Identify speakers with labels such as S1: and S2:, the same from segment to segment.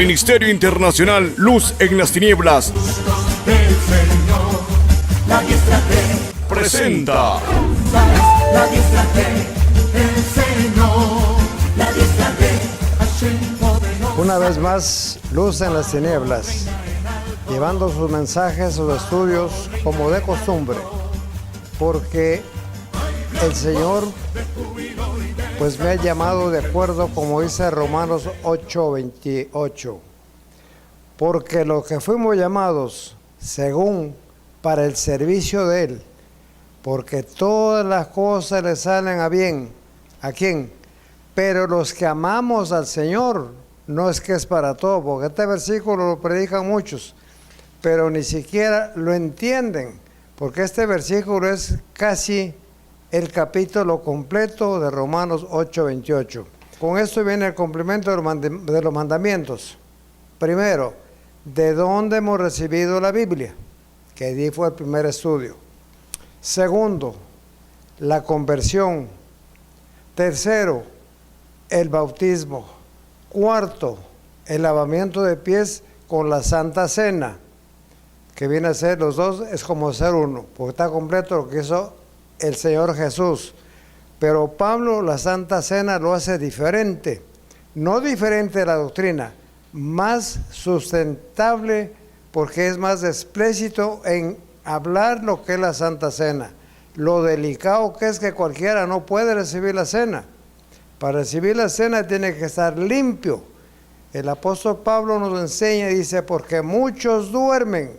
S1: Ministerio Internacional Luz en las Tinieblas
S2: Del Señor, la diestra de
S1: presenta
S2: la diestra de el Señor, la diestra de Hashem poderoso.
S3: Una vez más, Luz en las Tinieblas, llevando sus mensajes, sus estudios como de costumbre, porque el Señor pues me ha llamado de acuerdo como dice Romanos 8:28, porque los que fuimos llamados según para el servicio de Él, porque todas las cosas le salen a bien. ¿A quién? Pero los que amamos al Señor, no es que es para todo, porque este versículo lo predican muchos, pero ni siquiera lo entienden, porque este versículo es casi el capítulo completo de Romanos 8:28. Con esto viene el cumplimiento de los mandamientos. Primero, ¿de dónde hemos recibido la Biblia? Que allí fue el primer estudio. Segundo, la conversión. Tercero, el bautismo. Cuarto, el lavamiento de pies con la Santa Cena, que viene a ser los dos, es como ser uno, porque está completo lo que hizo el Señor Jesús. Pero Pablo la Santa Cena lo hace diferente, no diferente de la doctrina, más sustentable, porque es más explícito en hablar lo que es la Santa Cena, lo delicado que es que cualquiera no puede recibir la cena. Para recibir la cena tiene que estar limpio. El apóstol Pablo nos enseña y dice, porque muchos duermen,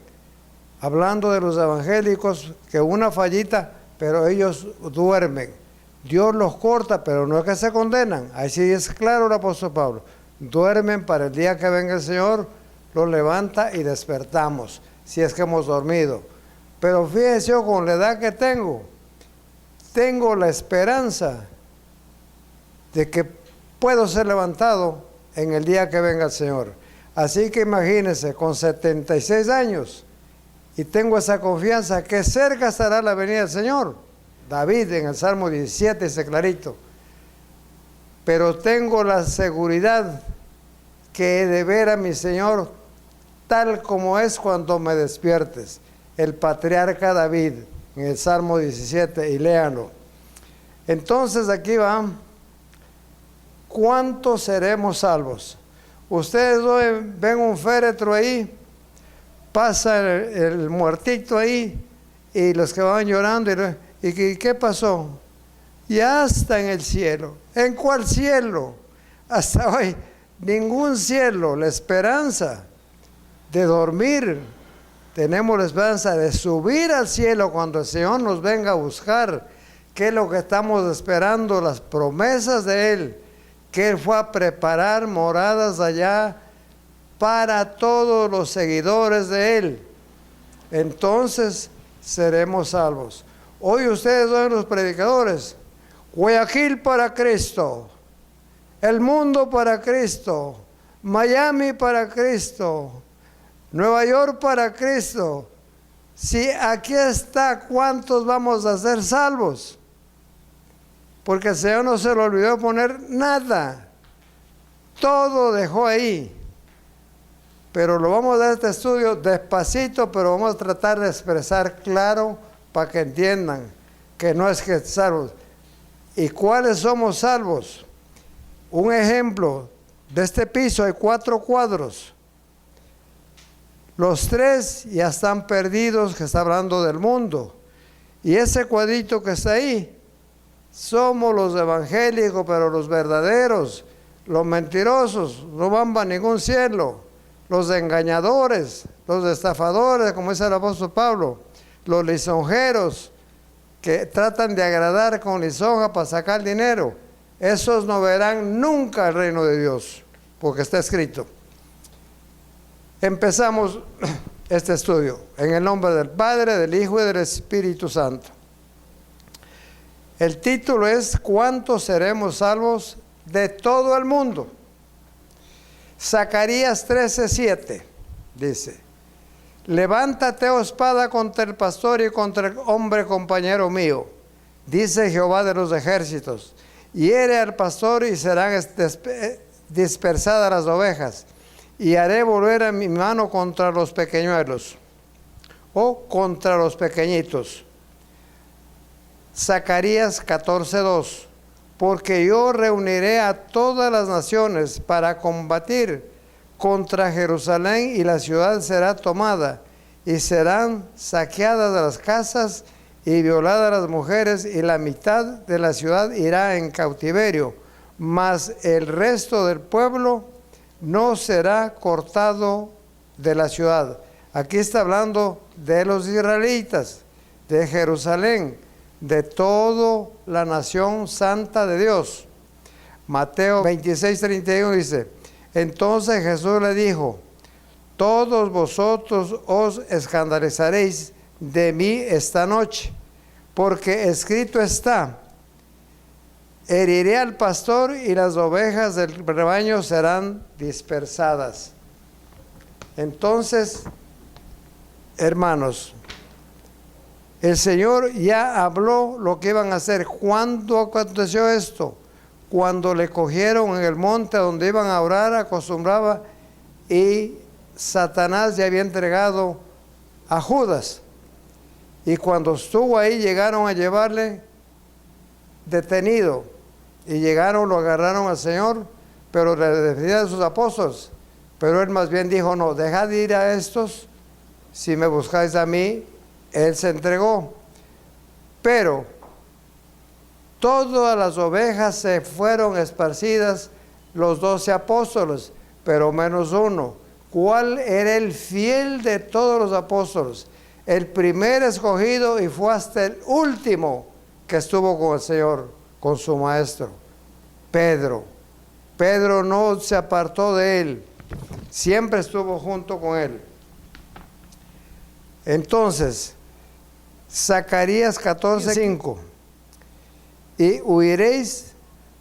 S3: hablando de los evangélicos, que una fallita, pero ellos duermen. Dios los corta, pero no es que se condenan. Así es claro el apóstol Pablo. Duermen para el día que venga el Señor, los levanta y despertamos, si es que hemos dormido. Pero fíjese yo, con la edad que tengo la esperanza de que puedo ser levantado en el día que venga el Señor. Así que imagínense, con 76 años, y tengo esa confianza que cerca estará la venida del Señor. David en el Salmo 17 dice clarito, pero tengo la seguridad que he de ver a mi Señor tal como es cuando me despiertes. El patriarca David en el Salmo 17, y léanlo. Entonces aquí va, ¿cuántos seremos salvos? Ustedes hoy ven un féretro ahí, pasa el muertito ahí, y los que van llorando, y ¿qué pasó? Ya está en el cielo. ¿En cuál cielo? Hasta hoy, ningún cielo. La esperanza de dormir, tenemos la esperanza de subir al cielo cuando el Señor nos venga a buscar, que es lo que estamos esperando, las promesas de Él, que Él fue a preparar moradas allá para todos los seguidores de Él. Entonces seremos salvos. Hoy ustedes son los predicadores. Guayaquil para Cristo, el mundo para Cristo, Miami para Cristo, Nueva York para Cristo. Si aquí está, ¿cuántos vamos a ser salvos? Porque el Señor no se le olvidó poner nada. Todo dejó ahí. Pero lo vamos a dar este estudio despacito, pero vamos a tratar de expresar claro para que entiendan que no es que salvos. ¿Y cuáles somos salvos? Un ejemplo, de este piso hay 4 cuadros. Los 3 ya están perdidos, que está hablando del mundo. Y ese cuadrito que está ahí, somos los evangélicos, pero los verdaderos, los mentirosos, no van a ningún cielo. Los engañadores, los estafadores, como dice el apóstol Pablo, los lisonjeros, que tratan de agradar con lisonja para sacar dinero, esos no verán nunca el reino de Dios, porque está escrito. Empezamos este estudio en el nombre del Padre, del Hijo y del Espíritu Santo. El título es ¿cuántos seremos salvos de todo el mundo? Zacarías 13:7 dice, levántate, oh espada, contra el pastor y contra el hombre compañero mío, dice Jehová de los ejércitos, hiere al pastor y serán dispersadas las ovejas, y haré volver a mi mano contra los pequeñuelos o contra los pequeñitos. Zacarías 14:2. Porque yo reuniré a todas las naciones para combatir contra Jerusalén, y la ciudad será tomada, y serán saqueadas las casas y violadas las mujeres, y la mitad de la ciudad irá en cautiverio, mas el resto del pueblo no será cortado de la ciudad. Aquí está hablando de los israelitas, de Jerusalén, de toda la nación santa de Dios. Mateo 26:31 dice: entonces Jesús le dijo: todos vosotros os escandalizaréis de mí esta noche, porque escrito está: heriré al pastor y las ovejas del rebaño serán dispersadas. Entonces, hermanos, el Señor ya habló lo que iban a hacer. ¿Cuándo aconteció esto? Cuando le cogieron en el monte donde iban a orar, acostumbraba, y Satanás ya había entregado a Judas. Y cuando estuvo ahí, llegaron a llevarle detenido. Y llegaron, lo agarraron al Señor, pero le decían a sus apóstoles. Pero él más bien dijo: no, dejad de ir a estos, si me buscáis a mí. Él se entregó. Pero todas las ovejas se fueron esparcidas, los 12 apóstoles, pero menos uno. ¿Cuál era el fiel de todos los apóstoles? El primer escogido, y fue hasta el último que estuvo con el Señor, con su maestro, Pedro. Pedro no se apartó de él, siempre estuvo junto con él. Entonces, Zacarías 14:5. Y huiréis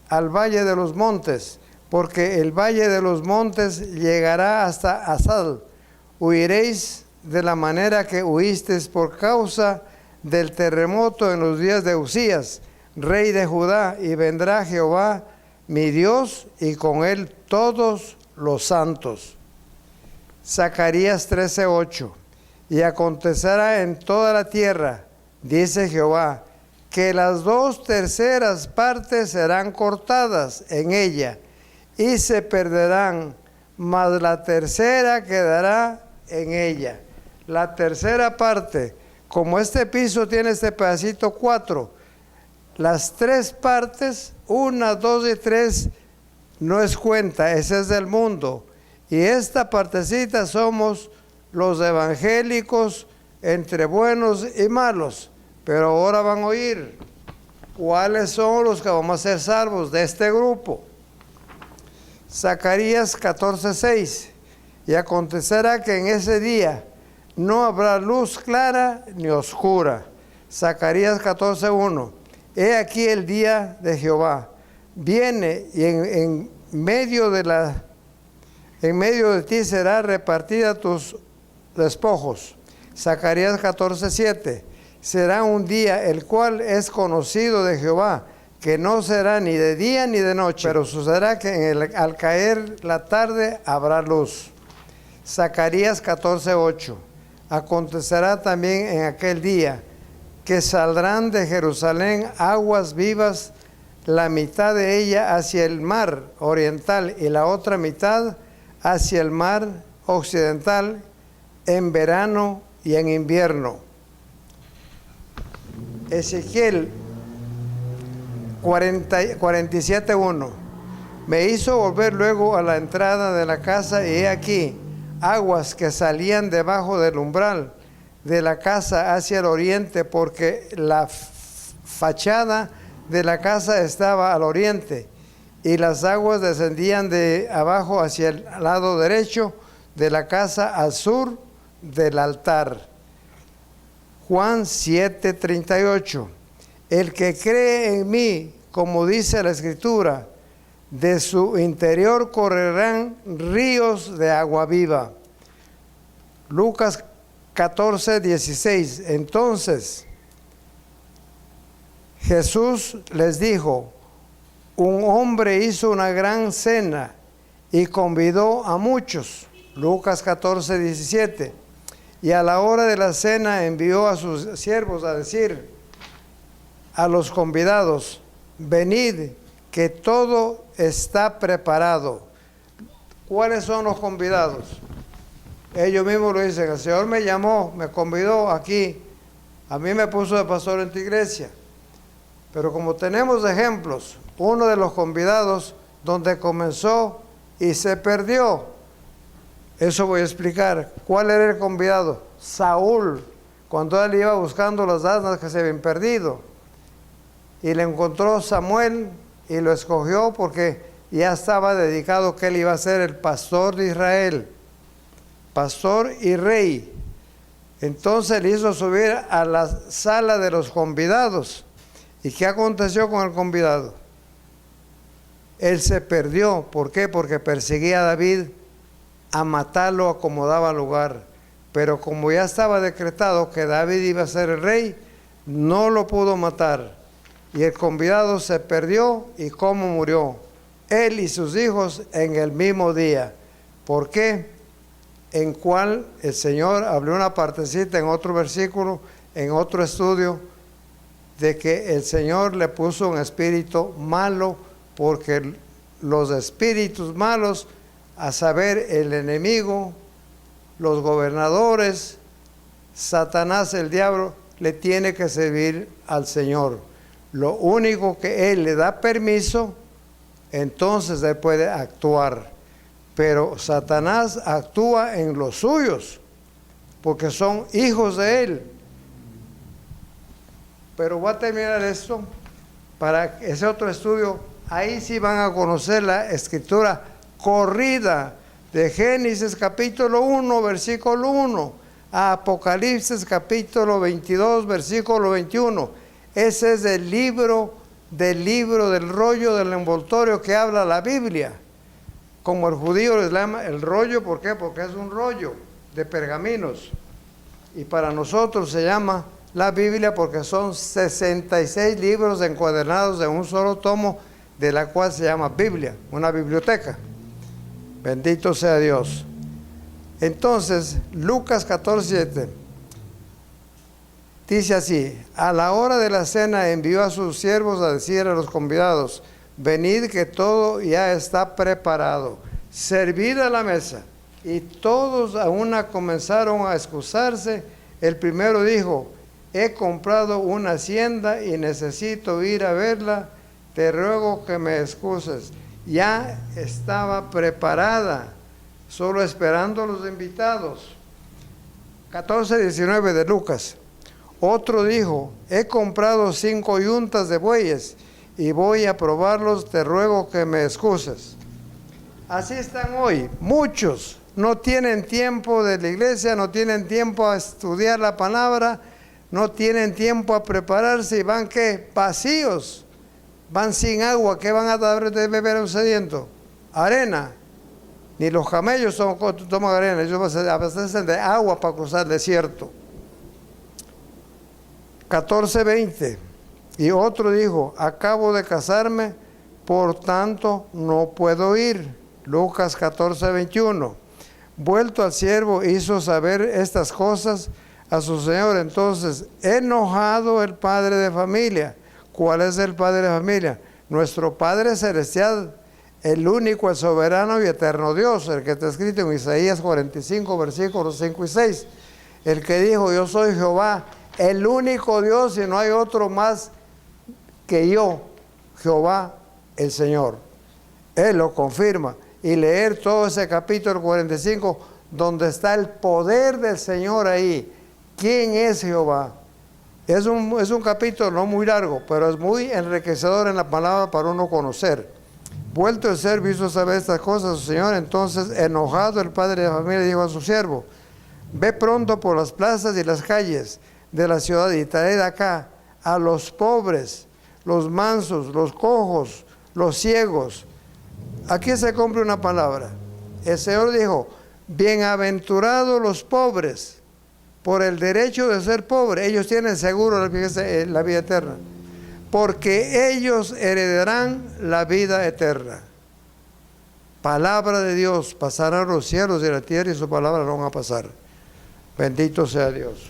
S3: al valle de los montes, porque el valle de los montes llegará hasta Asal. Huiréis de la manera que huisteis por causa del terremoto en los días de Usías, rey de Judá, y vendrá Jehová mi Dios, y con él todos los santos. Zacarías 13:8. Y acontecerá en toda la tierra, dice Jehová, que las 2/3 partes serán cortadas en ella, y se perderán, mas la tercera quedará en ella. La tercera parte, como este piso tiene este pedacito 4, las 3 partes, 1, 2 y 3, no es cuenta, ese es del mundo. Y esta partecita somos los evangélicos, entre buenos y malos. Pero ahora van a oír cuáles son los que vamos a ser salvos de este grupo. Zacarías 14:6. Y acontecerá que en ese día no habrá luz clara ni oscura. Zacarías 14:1. He aquí el día de Jehová viene, y en medio de ti será repartida tus despojos. Zacarías 14:7. Será un día el cual es conocido de Jehová, que no será ni de día ni de noche, pero sucederá que al caer la tarde habrá luz. Zacarías 14:8. Acontecerá también en aquel día que saldrán de Jerusalén aguas vivas, la mitad de ella hacia el mar oriental y la otra mitad hacia el mar occidental, en verano y en invierno. Ezequiel 47:1. Me hizo volver luego a la entrada de la casa, y he aquí aguas que salían debajo del umbral de la casa hacia el oriente, porque la fachada de la casa estaba al oriente, y las aguas descendían de abajo hacia el lado derecho de la casa, al sur del altar. Juan 7:38. El que cree en mí, como dice la Escritura, de su interior correrán ríos de agua viva. Lucas 14:16. Entonces Jesús les dijo: un hombre hizo una gran cena y convidó a muchos. Lucas 14, 17. Y a la hora de la cena envió a sus siervos a decir a los convidados: venid, que todo está preparado. ¿Cuáles son los convidados? Ellos mismos lo dicen: el Señor me llamó, me convidó aquí, a mí me puso de pastor en tu iglesia. Pero como tenemos ejemplos, uno de los convidados donde comenzó y se perdió. Eso voy a explicar. ¿Cuál era el convidado? Saúl, cuando él iba buscando las asnas que se habían perdido. Y le encontró Samuel y lo escogió porque ya estaba dedicado que él iba a ser el pastor de Israel, pastor y rey. Entonces le hizo subir a la sala de los convidados. ¿Y qué aconteció con el convidado? Él se perdió. ¿Por qué? Porque perseguía a David a matarlo, acomodaba lugar. Pero como ya estaba decretado que David iba a ser el rey, no lo pudo matar. Y el convidado se perdió. ¿Y cómo murió? Él y sus hijos en el mismo día. ¿Por qué? En cual el Señor habló una partecita en otro versículo, en otro estudio, de que el Señor le puso un espíritu malo, porque los espíritus malos, a saber, el enemigo, los gobernadores, Satanás, el diablo, le tiene que servir al Señor. Lo único que Él le da permiso, entonces Él puede actuar. Pero Satanás actúa en los suyos, porque son hijos de Él. Pero voy a terminar esto para ese otro estudio. Ahí sí van a conocer la escritura corrida de Génesis capítulo 1, versículo 1, a Apocalipsis capítulo 22, versículo 21. Ese es el libro del rollo del envoltorio que habla la Biblia. Como el judío les llama el rollo, ¿por qué? Porque es un rollo de pergaminos. Y para nosotros se llama la Biblia porque son 66 libros encuadernados en un solo tomo, de la cual se llama Biblia, una biblioteca. Bendito sea Dios. Entonces, Lucas 14:7 dice así: a la hora de la cena envió a sus siervos a decir a los convidados: venid, que todo ya está preparado, servid a la mesa. Y todos a una comenzaron a excusarse. El primero dijo: he comprado una hacienda y necesito ir a verla, te ruego que me excuses. Ya estaba preparada, solo esperando a los invitados. 14:19 de Lucas. Otro dijo: he comprado 5 yuntas de bueyes y voy a probarlos, te ruego que me excuses. Así están hoy. Muchos no tienen tiempo de la iglesia, no tienen tiempo a estudiar la palabra, no tienen tiempo a prepararse y van, ¿qué? Vacíos. Van sin agua. ¿Qué van a dar de beber a un sediento? Arena. Ni los camellos toman arena, ellos abastecen de agua para cruzar el desierto. 14:20. Y otro dijo: acabo de casarme, por tanto no puedo ir. Lucas 14:21. Vuelto al siervo, hizo saber estas cosas a su señor. Entonces, enojado el padre de familia. ¿Cuál es el padre de familia? Nuestro Padre Celestial, el único, el soberano y eterno Dios, el que está escrito en Isaías 45, versículos 5 y 6. El que dijo: yo soy Jehová, el único Dios, y no hay otro más que yo, Jehová el Señor. Él lo confirma. Y leer todo ese capítulo 45, donde está el poder del Señor ahí. ¿Quién es Jehová? Es un capítulo no muy largo, pero es muy enriquecedor en la palabra para uno conocer. Vuelto el siervo hizo saber estas cosas a su señor. Entonces, enojado el padre de familia, dijo a su siervo: ve pronto por las plazas y las calles de la ciudad y traed acá a los pobres, los mansos, los cojos, los ciegos. Aquí se cumple una palabra. El Señor dijo: bienaventurados los pobres, por el derecho de ser pobres. Ellos tienen seguro la vida eterna, porque ellos heredarán la vida eterna. palabra de Dios. Pasarán los cielos y la tierra y su palabra no van a pasar. Bendito sea Dios.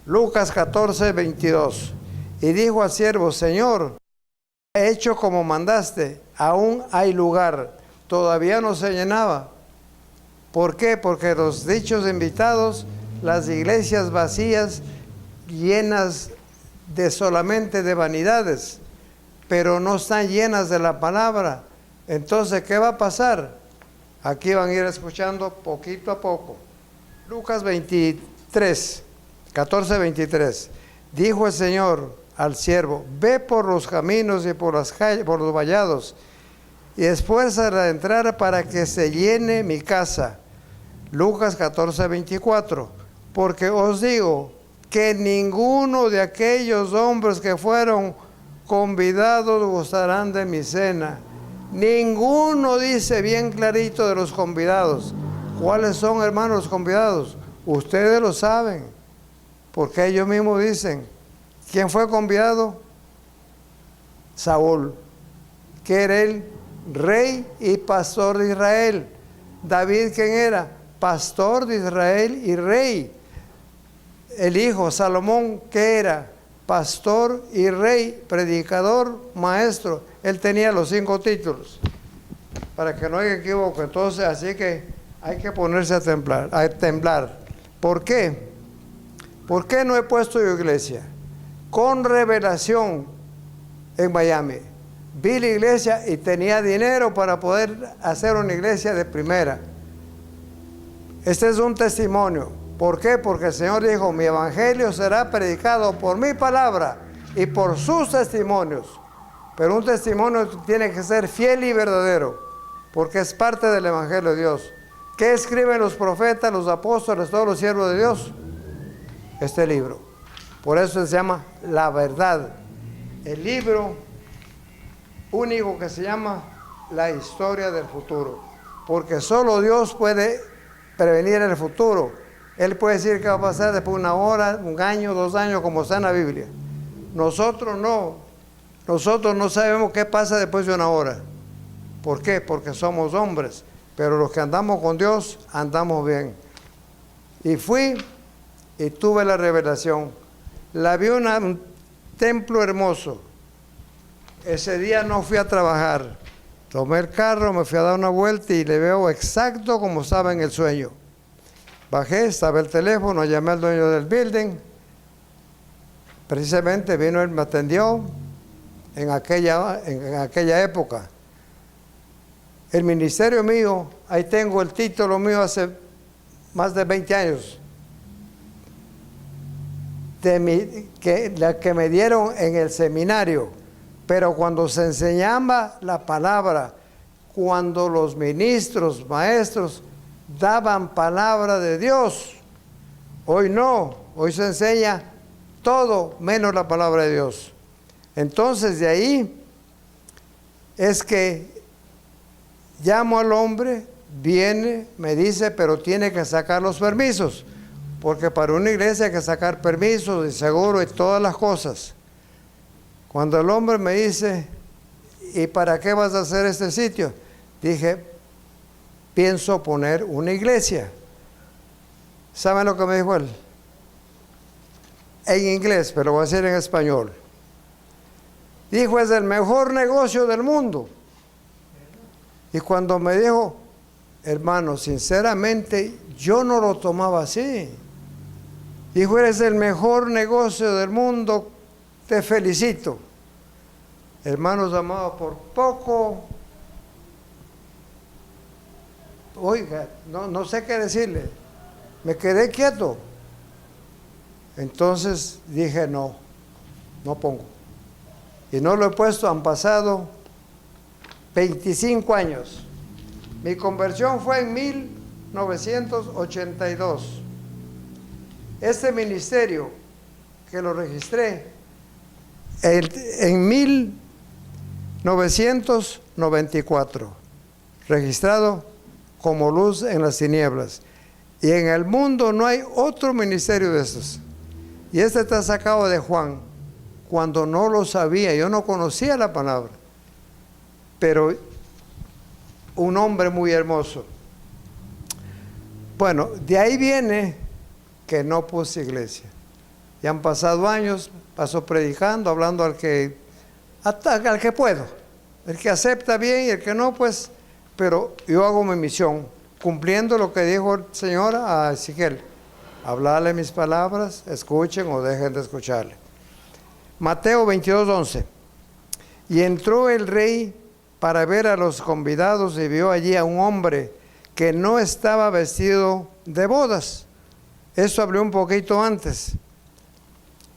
S3: Lucas 14, 22. Y dijo al siervo: Señor, he hecho como mandaste, aún hay lugar. Todavía no se llenaba. ¿Por qué? Porque los dichos invitados, las iglesias vacías, llenas de solamente de vanidades, pero no están llenas de la palabra. Entonces, ¿qué va a pasar? Aquí van a ir escuchando poquito a poco. Lucas 23, 14, 23. Dijo el Señor al siervo: ve por los caminos y por las calles, por los vallados, y esfuérzate a entrar para que se llene mi casa. Lucas 14, 24. Porque os digo que ninguno de aquellos hombres que fueron convidados gozarán de mi cena. Ninguno, dice bien clarito, de los convidados. ¿Cuáles son, hermanos, los convidados? Ustedes lo saben, porque ellos mismos dicen. ¿Quién fue convidado? Saúl, que era el rey y pastor de Israel. David, ¿quién era? Pastor de Israel y rey. El hijo Salomón, ¿qué era? Pastor y rey, predicador, maestro. Él tenía los 5 títulos, para que no haya equivoco. Entonces, así que hay que ponerse a temblar. ¿Por qué? ¿Por qué no he puesto yo iglesia? Con revelación en Miami. Vi la iglesia y tenía dinero para poder hacer una iglesia de primera. Este es un testimonio. ¿Por qué? Porque el Señor dijo: mi evangelio será predicado por mi palabra y por sus testimonios. Pero un testimonio tiene que ser fiel y verdadero, porque es parte del evangelio de Dios. ¿Qué escriben los profetas, los apóstoles, todos los siervos de Dios? Este libro. Por eso se llama La Verdad. El libro único que se llama La Historia del Futuro. Porque solo Dios puede prevenir el futuro. Él puede decir qué va a pasar después de 1 hora, 1 año, 2 años, como está en la Biblia. Nosotros no. Nosotros no sabemos qué pasa después de 1 hora. ¿Por qué? Porque somos hombres. Pero los que andamos con Dios, andamos bien. Y fui y tuve la revelación. La vi un templo hermoso. Ese día no fui a trabajar. Tomé el carro, me fui a dar una vuelta y le veo exacto como estaba en el sueño. Bajé, estaba el teléfono, llamé al dueño del building. Precisamente vino él, me atendió en aquella época. El ministerio mío, ahí tengo el título mío hace más de 20 años. La que me dieron en el seminario. Pero cuando se enseñaba la palabra, cuando los ministros, maestros, daban palabra de Dios, hoy no, hoy se enseña todo menos la palabra de Dios. Entonces de ahí es que llamo al hombre, viene, me dice, pero tiene que sacar los permisos, porque para una iglesia hay que sacar permisos y seguro y todas las cosas. Cuando el hombre me dice: ¿y para qué vas a hacer este sitio? Dije: pienso poner una iglesia. ¿Saben lo que me dijo él? En inglés, pero voy a decir en español. Dijo: es el mejor negocio del mundo. Y cuando me dijo, hermano, sinceramente, yo no lo tomaba así. Dijo: eres el mejor negocio del mundo, te felicito. Hermanos amados, por poco, oiga, no sé qué decirle, me quedé quieto. Entonces dije: no pongo. Y no lo he puesto. Han pasado 25 años. Mi conversión fue en 1982. Este ministerio que lo registré en 1994, registrado como Luz en las Tinieblas. Y en el mundo no hay otro ministerio de estos. Y este está sacado de Juan. cuando no lo sabía, yo no conocía la palabra, pero un hombre muy hermoso. Bueno, de ahí viene que no puse iglesia. Ya han pasado años, paso predicando, hablando al que puedo, el que acepta bien y el que no, pues, pero yo hago mi misión, cumpliendo lo que dijo el Señor a Ezequiel: hablarle mis palabras, escuchen o dejen de escucharle. Mateo 22:11. Y entró el rey para ver a los convidados y vio allí a un hombre que no estaba vestido de bodas. Eso hablé un poquito antes.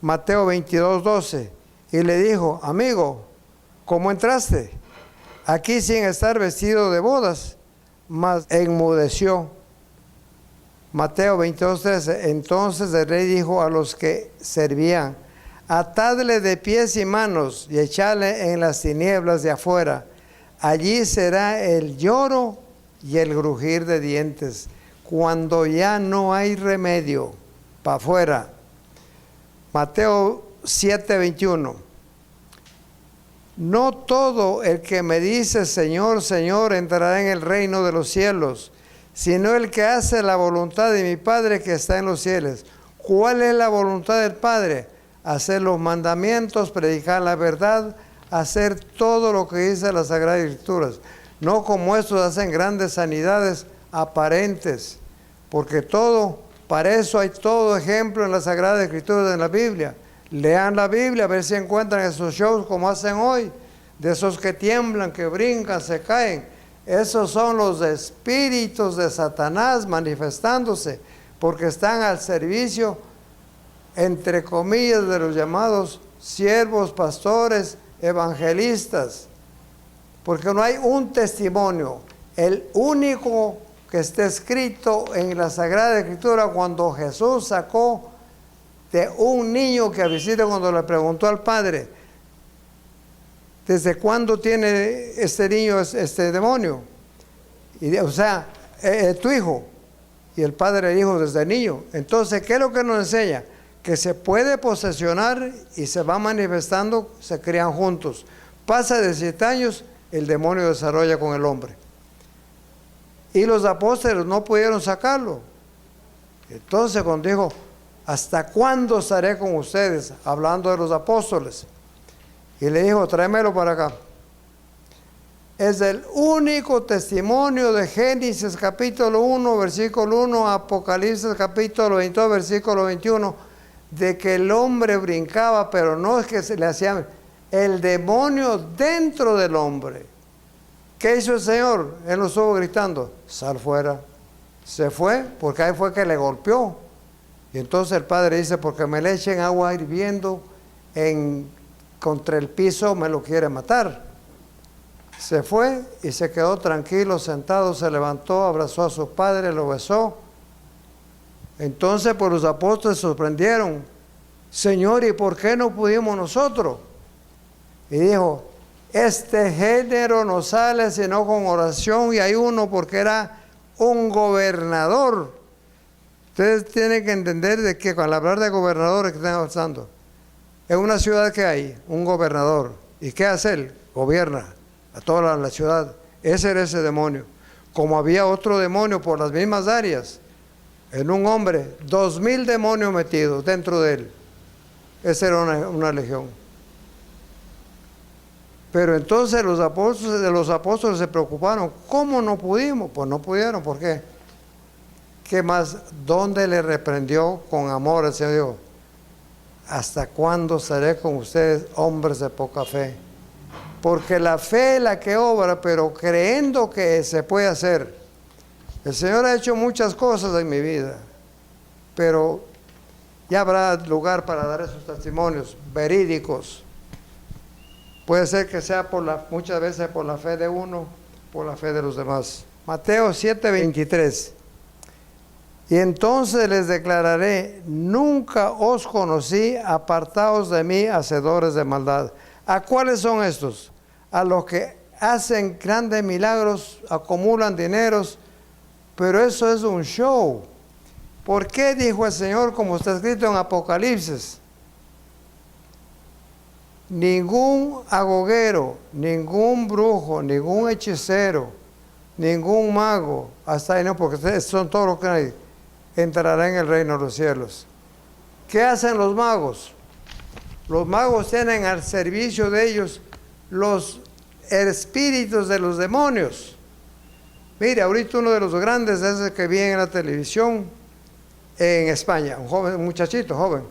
S3: Mateo 22:12. Y le dijo: amigo, ¿cómo entraste aquí sin estar vestido de bodas? Mas enmudeció. Mateo 22:13. Entonces el rey dijo a los que servían: atadle de pies y manos y echadle en las tinieblas de afuera. Allí será el lloro y el crujir de dientes, cuando ya no hay remedio. Para afuera. Mateo 7:21. No todo el que me dice Señor, Señor entrará en el reino de los cielos, sino el que hace la voluntad de mi Padre que está en los cielos. ¿Cuál es la voluntad del Padre? Hacer los mandamientos, predicar la verdad, hacer todo lo que dice las Sagradas Escrituras. No como estos hacen grandes sanidades aparentes, porque para eso hay todo ejemplo en las Sagradas Escrituras, en la Biblia. Lean la Biblia a ver si encuentran esos shows como hacen hoy, de esos que tiemblan, que brincan, se caen. Esos son los espíritus de Satanás manifestándose, porque están al servicio, entre comillas, de los llamados siervos, pastores, evangelistas, porque no hay un testimonio. El único que está escrito en la Sagrada Escritura, cuando Jesús sacó de un niño que visita, cuando le preguntó al padre: ¿desde cuándo tiene este niño este demonio? Tu hijo. Y el padre le dijo: desde niño. Entonces, ¿qué es lo que nos enseña? Que se puede posesionar y se va manifestando, se crían juntos. Pasa de 7 años, el demonio desarrolla con el hombre. Y los apóstoles no pudieron sacarlo. Entonces cuando dijo: ¿hasta cuándo estaré con ustedes? Hablando de los apóstoles. Y le dijo: tráemelo para acá. Es el único testimonio de Génesis capítulo 1, versículo 1, Apocalipsis capítulo 22, versículo 21, de que el hombre brincaba, pero no es que se le hacía el demonio dentro del hombre. ¿Qué hizo el Señor? Él no estuvo gritando: sal fuera. Se fue, porque ahí fue que le golpeó. Y entonces el padre dice: porque me le echen agua hirviendo contra el piso, me lo quiere matar. Se fue y se quedó tranquilo, sentado, se levantó, abrazó a su padre, lo besó. Entonces pues los apóstoles se sorprendieron: Señor, ¿y por qué no pudimos nosotros? Y dijo: este género no sale sino con oración y ayuno, porque era un gobernador. Ustedes tienen que entender de que al hablar de gobernadores que están avanzando, en una ciudad que hay un gobernador, ¿y qué hace él? Gobierna a toda la ciudad. Ese era ese demonio. Como había otro demonio por las mismas áreas, en un hombre, 2000 demonios metidos dentro de él. Esa era una legión. Pero entonces los apóstoles se preocuparon: ¿cómo no pudimos? Pues no pudieron. ¿Por qué? ¿Qué más? ¿Dónde le reprendió con amor el Señor? Dijo: ¿hasta cuándo estaré con ustedes, hombres de poca fe? Porque la fe es la que obra, pero creyendo que se puede hacer. El Señor ha hecho muchas cosas en mi vida, pero ya habrá lugar para dar esos testimonios verídicos. Puede ser que sea muchas veces por la fe de uno, por la fe de los demás. Mateo 7:23. Y entonces les declararé: nunca os conocí, apartaos de mí, hacedores de maldad. ¿A cuáles son estos? A los que hacen grandes milagros, acumulan dineros, pero eso es un show. ¿Por qué dijo el Señor, como está escrito en Apocalipsis? ningún agogero, ningún brujo, ningún hechicero, ningún mago, hasta ahí no, porque son todos los que entrarán en el reino de los cielos. ¿Qué hacen los magos? Los magos tienen al servicio de ellos los espíritus de los demonios. Mire, ahorita uno de los grandes es el que vi en la televisión en España, un joven, un muchachito joven.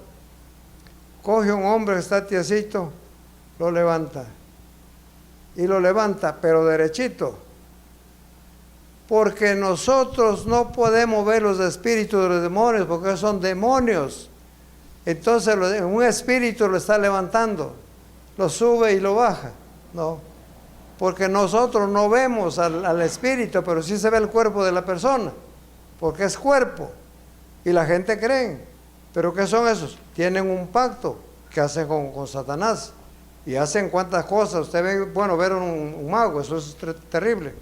S3: Coge un hombre que está tiesito, lo levanta. Y lo levanta, pero derechito. Porque nosotros no podemos ver los espíritus de los demonios, porque son demonios. Entonces un espíritu lo está levantando, lo sube y lo baja. No, porque nosotros no vemos al espíritu, pero sí se ve el cuerpo de la persona, porque es cuerpo. Y la gente cree. ¿Pero qué son esos? Tienen un pacto que hacen con Satanás. Y hacen cuantas cosas. Usted ve, bueno, ver un mago, eso es terrible.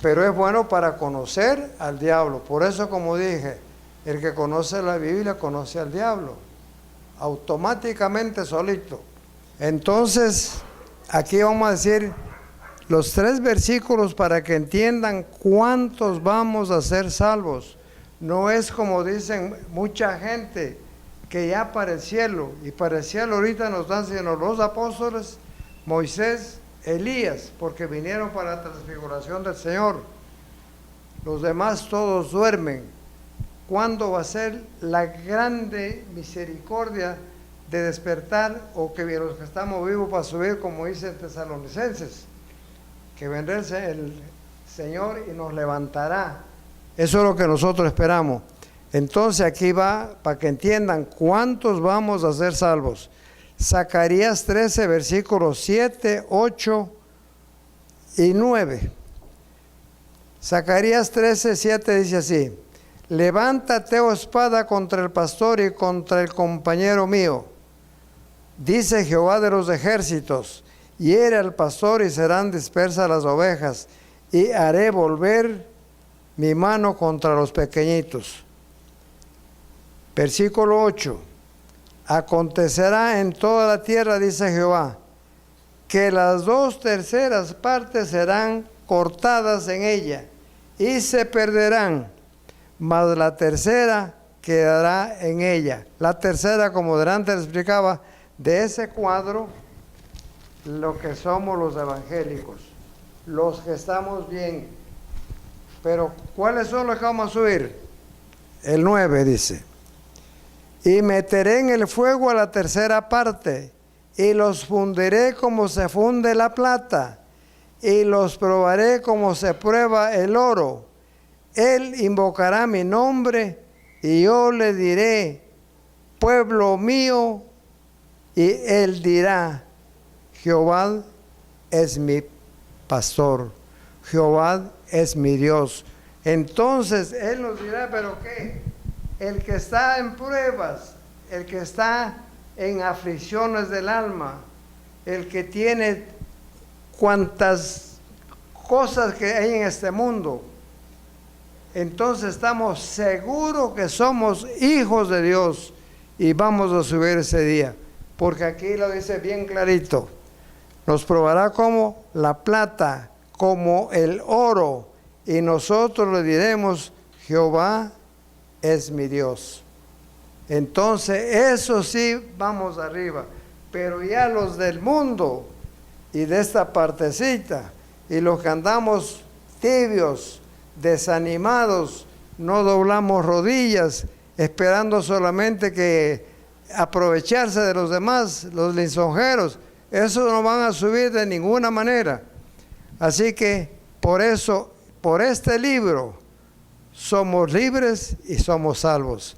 S3: Pero es bueno para conocer al diablo. Por eso, como dije, el que conoce la Biblia conoce al diablo. Automáticamente solito. Entonces, aquí vamos a decir los 3 versículos para que entiendan cuántos vamos a ser salvos. No es como dicen mucha gente que ya para el cielo, y para el cielo ahorita nos dan sino los apóstoles, Moisés, Elías, porque vinieron para la transfiguración del Señor. Los demás todos duermen. ¿Cuándo va a ser la grande misericordia de despertar, o que los que estamos vivos para subir, como dicen Tesalonicenses, que vendrá el Señor y nos levantará? Eso es lo que nosotros esperamos. Entonces aquí va, para que entiendan cuántos vamos a ser salvos. Zacarías 13, versículos 7, 8 y 9. Zacarías 13, 7 dice así: levántate, oh espada, contra el pastor y contra el compañero mío, dice Jehová de los ejércitos, hiere al pastor y serán dispersas las ovejas, y haré volver mi mano contra los pequeñitos. Versículo 8: acontecerá en toda la tierra, dice Jehová, que las 2/3 partes serán cortadas en ella y se perderán, mas la tercera quedará en ella. La tercera, como delante les explicaba, de ese cuadro, lo que somos los evangélicos, los que estamos bien. Pero ¿cuáles son los que vamos a subir? El 9 dice: y meteré en el fuego a la tercera parte, y los fundiré como se funde la plata, y los probaré como se prueba el oro. Él invocará mi nombre, y yo le diré, pueblo mío, y él dirá, Jehová es mi pastor, Jehová es mi Dios. Entonces él nos dirá, ¿pero qué? El que está en pruebas, el que está en aflicciones del alma, el que tiene cuantas cosas que hay en este mundo, entonces estamos seguros que somos hijos de Dios y vamos a subir ese día, porque aquí lo dice bien clarito: nos probará como la plata, como el oro, y nosotros le diremos, Jehová es mi Dios. Entonces eso sí, vamos arriba. Pero ya los del mundo y de esta partecita, y los que andamos tibios, desanimados, no doblamos rodillas, esperando solamente que aprovecharse de los demás, los lisonjeros, esos no van a subir de ninguna manera. Así que por eso, por este libro, somos libres y somos salvos.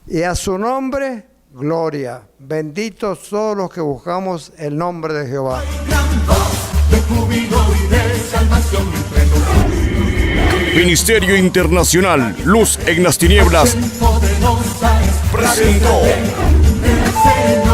S3: Y a su nombre, gloria. Benditos todos los que buscamos el nombre de Jehová.
S2: Gran voz de júbilo y de salvación entre nosotros.
S1: Ministerio Internacional Luz en las Tinieblas
S2: Poderosa es la
S1: presentó
S2: diestra del Señor.